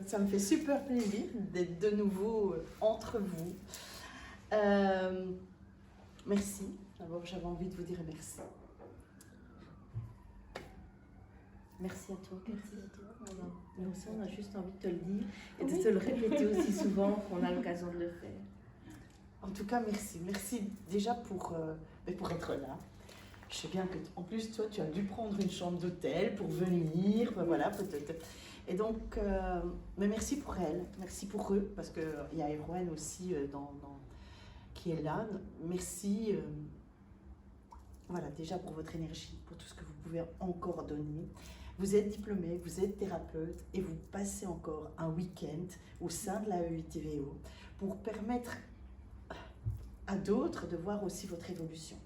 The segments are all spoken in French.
ça me fait super plaisir d'être de nouveau entre vous. Merci. D'abord, j'avais envie de vous dire merci. Merci à toi. Merci à toi. Voilà. Nous aussi, on a juste envie de te le dire et de te le répéter aussi souvent qu'on a l'occasion de le faire. En tout cas, merci. Merci déjà pour être là. Je sais bien que, en plus, toi, tu as dû prendre une chambre d'hôtel pour venir. Voilà, peut-être. Et donc, mais merci pour elle, merci pour eux, parce qu'il y a Erwan aussi qui est là. Merci, voilà, déjà pour votre énergie, pour tout ce que vous pouvez encore donner. Vous êtes diplômé, vous êtes thérapeute et vous passez encore un week-end au sein de la EITVO pour permettre à d'autres de voir aussi votre évolution.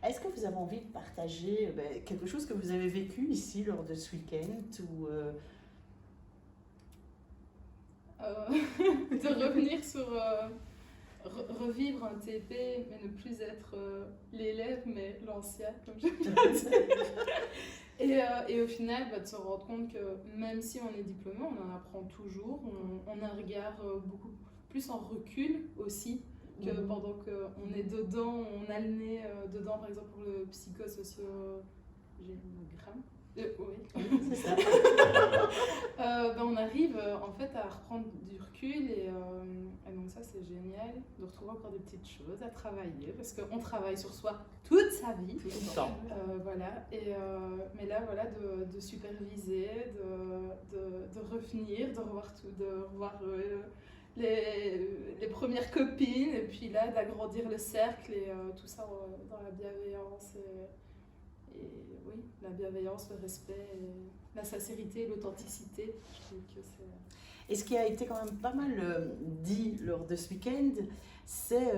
Est-ce que vous avez envie de partager quelque chose que vous avez vécu ici lors de ce week-end ou de revenir sur revivre un TP, mais ne plus être l'élève, mais l'ancien, comme je peux dire. Et au final, de se rendre compte que même si on est diplômé, on en apprend toujours, on a un regard beaucoup plus en recul aussi, que pendant qu'on est dedans, on a le nez dedans, par exemple pour le psychosociogénogramme. Oui, c'est ça. On arrive en fait à reprendre du recul et donc ça c'est génial de retrouver encore des petites choses à travailler parce qu'on travaille sur soi toute sa vie. Tout le temps. Voilà. Mais là voilà de superviser, de revenir, de revoir tout, de revoir les premières copines et puis là d'agrandir le cercle et tout ça dans la bienveillance et oui, la bienveillance, le respect, la sincérité, l'authenticité. Je trouve que c'est... Et ce qui a été quand même pas mal dit lors de ce week-end, c'est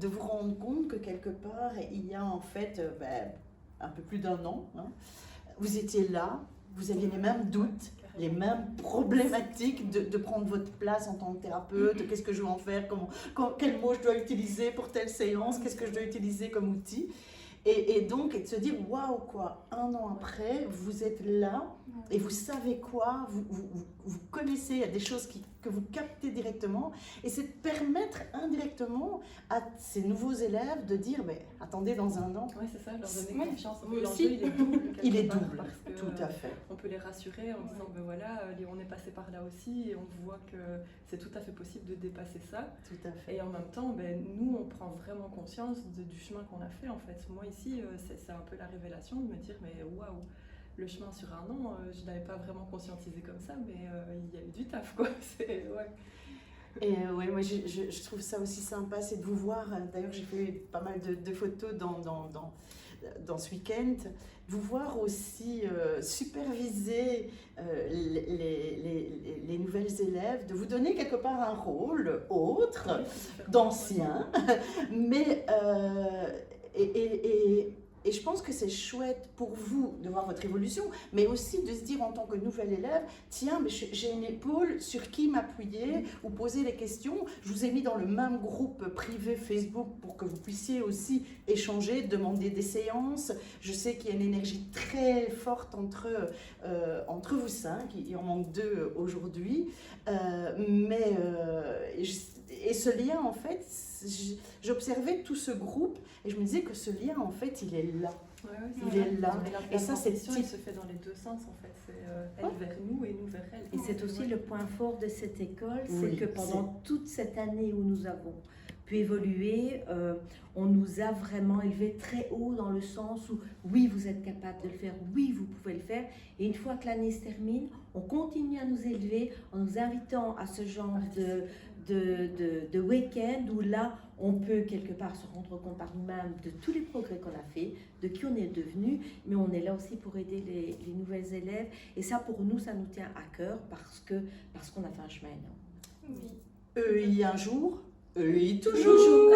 de vous rendre compte que quelque part, il y a en fait un peu plus d'1 an, hein, vous étiez là, vous aviez les mêmes doutes, les mêmes problématiques de prendre votre place en tant que thérapeute, qu'est-ce que je dois en faire, quel mot je dois utiliser pour telle séance, qu'est-ce que je dois utiliser comme outil. Et donc, et de se dire, waouh, quoi, 1 an après, vous êtes là et vous savez quoi, vous connaissez, il y a des choses que vous captez directement. Et c'est de permettre indirectement à ces nouveaux élèves de dire, mais attendez, dans 1 an. Oui, c'est ça, leur donner confiance. Vous L'enjeu, aussi. il est double. Il est part, double, parce que, tout à fait. On peut les rassurer en disant, ben voilà, on est passé par là aussi et on voit que c'est tout à fait possible de dépasser ça. Tout à fait. Et en même temps, nous, on prend vraiment conscience du chemin qu'on a fait en fait. Moi ici, c'est un peu la révélation de me dire, mais waouh, le chemin sur 1 an, je n'avais pas vraiment conscientisé comme ça, mais il y a eu du taf, quoi. Ouais. Et ouais, moi je trouve ça aussi sympa, c'est de vous voir. D'ailleurs, j'ai fait pas mal de photos dans ce week-end. Vous voir aussi superviser les nouvelles élèves, de vous donner quelque part un rôle autre, d'ancien, mais et je pense que c'est chouette pour vous de voir votre évolution, mais aussi de se dire en tant que nouvel élève, tiens, mais j'ai une épaule sur qui m'appuyer ou poser les questions. Je vous ai mis dans le même groupe privé Facebook pour que vous puissiez aussi échanger, demander des séances. Je sais qu'il y a une énergie très forte entre vous 5, il en manque 2 aujourd'hui, et ce lien, en fait, j'observais tout ce groupe et je me disais que ce lien, en fait, il est là. Il est là. Et ça, il se fait dans les 2 sens, en fait. C'est elle vers nous et nous vers elle. Et c'est aussi le point fort de cette école, c'est que pendant toute cette année où nous avons pu évoluer, on nous a vraiment élevés très haut dans le sens où oui, vous êtes capable de le faire, oui, vous pouvez le faire. Et une fois que l'année se termine, on continue à nous élever en nous invitant à ce genre de week-end où là, on peut quelque part se rendre compte par nous-mêmes de tous les progrès qu'on a fait, de qui on est devenu, mais on est là aussi pour aider les nouvelles élèves. Et ça, pour nous, ça nous tient à cœur parce qu'on a fait un chemin énorme. Oui. EI un jour, EI toujours.